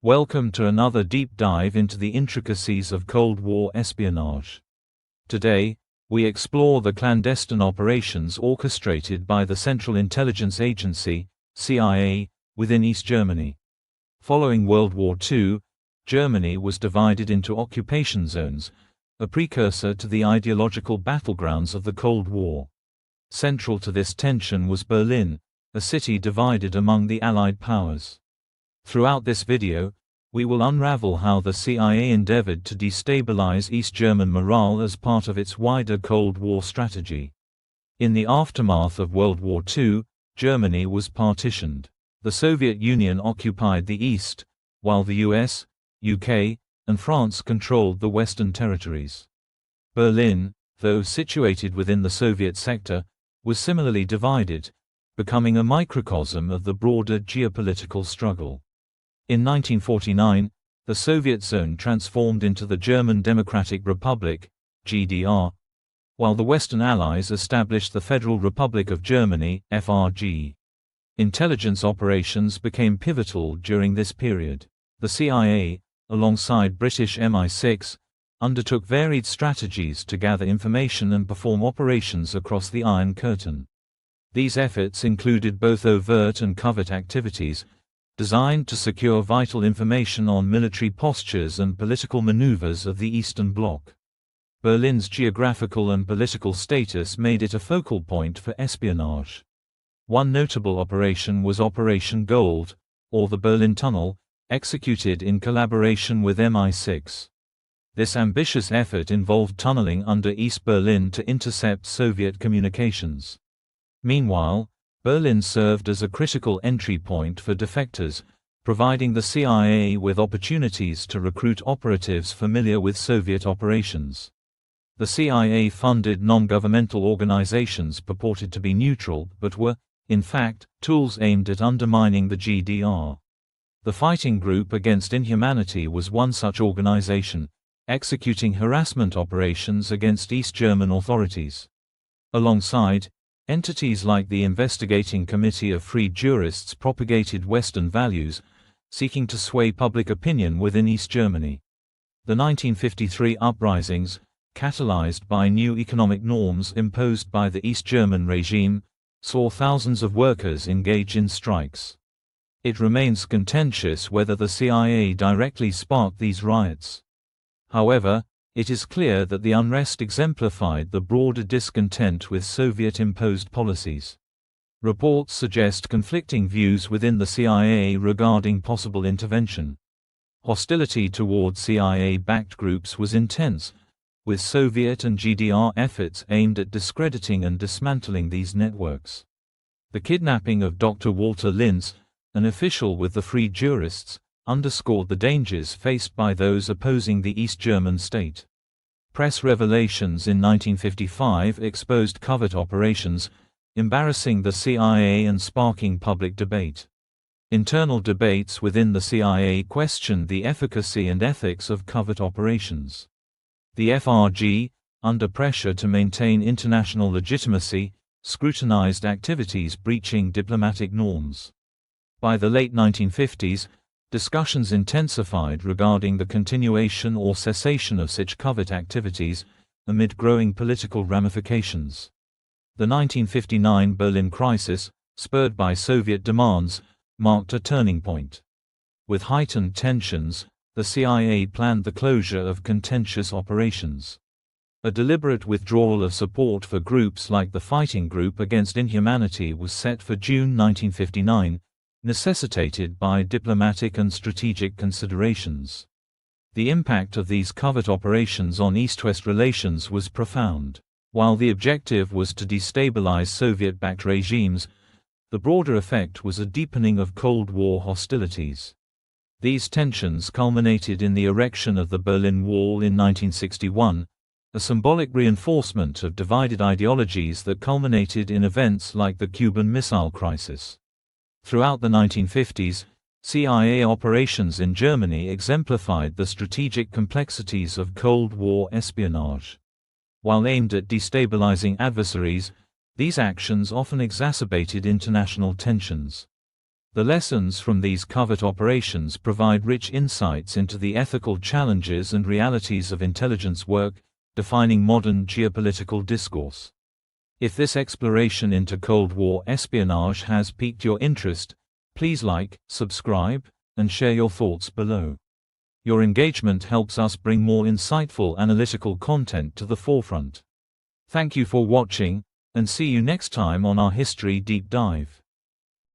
Welcome to another deep dive into the intricacies of Cold War espionage. Today, we explore the clandestine operations orchestrated by the Central Intelligence Agency, CIA, within East Germany. Following World War II, Germany was divided into occupation zones, a precursor to the ideological battlegrounds of the Cold War. Central to this tension was Berlin, a city divided among the Allied powers. Throughout this video, we will unravel how the CIA endeavored to destabilize East German morale as part of its wider Cold War strategy. In the aftermath of World War II, Germany was partitioned. The Soviet Union occupied the East, while the US, UK, and France controlled the Western territories. Berlin, though situated within the Soviet sector, was similarly divided, becoming a microcosm of the broader geopolitical struggle. In 1949, the Soviet zone transformed into the German Democratic Republic, GDR, while the Western Allies established the Federal Republic of Germany, FRG. Intelligence operations became pivotal during this period. The CIA, alongside British MI6, undertook varied strategies to gather information and perform operations across the Iron Curtain. These efforts included both overt and covert activities, designed to secure vital information on military postures and political maneuvers of the Eastern Bloc. Berlin's geographical and political status made it a focal point for espionage. One notable operation was Operation Gold, or the Berlin Tunnel, executed in collaboration with MI6. This ambitious effort involved tunneling under East Berlin to intercept Soviet communications. Meanwhile, Berlin served as a critical entry point for defectors, providing the CIA with opportunities to recruit operatives familiar with Soviet operations. The CIA funded non-governmental organizations purported to be neutral but were, in fact, tools aimed at undermining the GDR. The Fighting Group Against Inhumanity was one such organization, executing harassment operations against East German authorities. Alongside, entities like the Investigating Committee of Free Jurists propagated Western values, seeking to sway public opinion within East Germany. The 1953 uprisings, catalyzed by new economic norms imposed by the East German regime, saw thousands of workers engage in strikes. It remains contentious whether the CIA directly sparked these riots. However, it is clear that the unrest exemplified the broader discontent with Soviet-imposed policies. Reports suggest conflicting views within the CIA regarding possible intervention. Hostility toward CIA-backed groups was intense, with Soviet and GDR efforts aimed at discrediting and dismantling these networks. The kidnapping of Dr. Walter Linz, an official with the Free Jurists, underscored the dangers faced by those opposing the East German state. Press revelations in 1955 exposed covert operations, embarrassing the CIA and sparking public debate. Internal debates within the CIA questioned the efficacy and ethics of covert operations. The FRG, under pressure to maintain international legitimacy, scrutinized activities breaching diplomatic norms. By the late 1950s, discussions intensified regarding the continuation or cessation of such covert activities, amid growing political ramifications. The 1959 Berlin crisis, spurred by Soviet demands, marked a turning point. With heightened tensions, the CIA planned the closure of contentious operations. A deliberate withdrawal of support for groups like the Fighting Group Against Inhumanity was set for June 1959, necessitated by diplomatic and strategic considerations. The impact of these covert operations on East-West relations was profound. While the objective was to destabilize Soviet-backed regimes, the broader effect was a deepening of Cold War hostilities. These tensions culminated in the erection of the Berlin Wall in 1961, a symbolic reinforcement of divided ideologies that culminated in events like the Cuban Missile Crisis. Throughout the 1950s, CIA operations in Germany exemplified the strategic complexities of Cold War espionage. While aimed at destabilizing adversaries, these actions often exacerbated international tensions. The lessons from these covert operations provide rich insights into the ethical challenges and realities of intelligence work, defining modern geopolitical discourse. If this exploration into Cold War espionage has piqued your interest, please like, subscribe, and share your thoughts below. Your engagement helps us bring more insightful analytical content to the forefront. Thank you for watching, and see you next time on our History Deep Dive.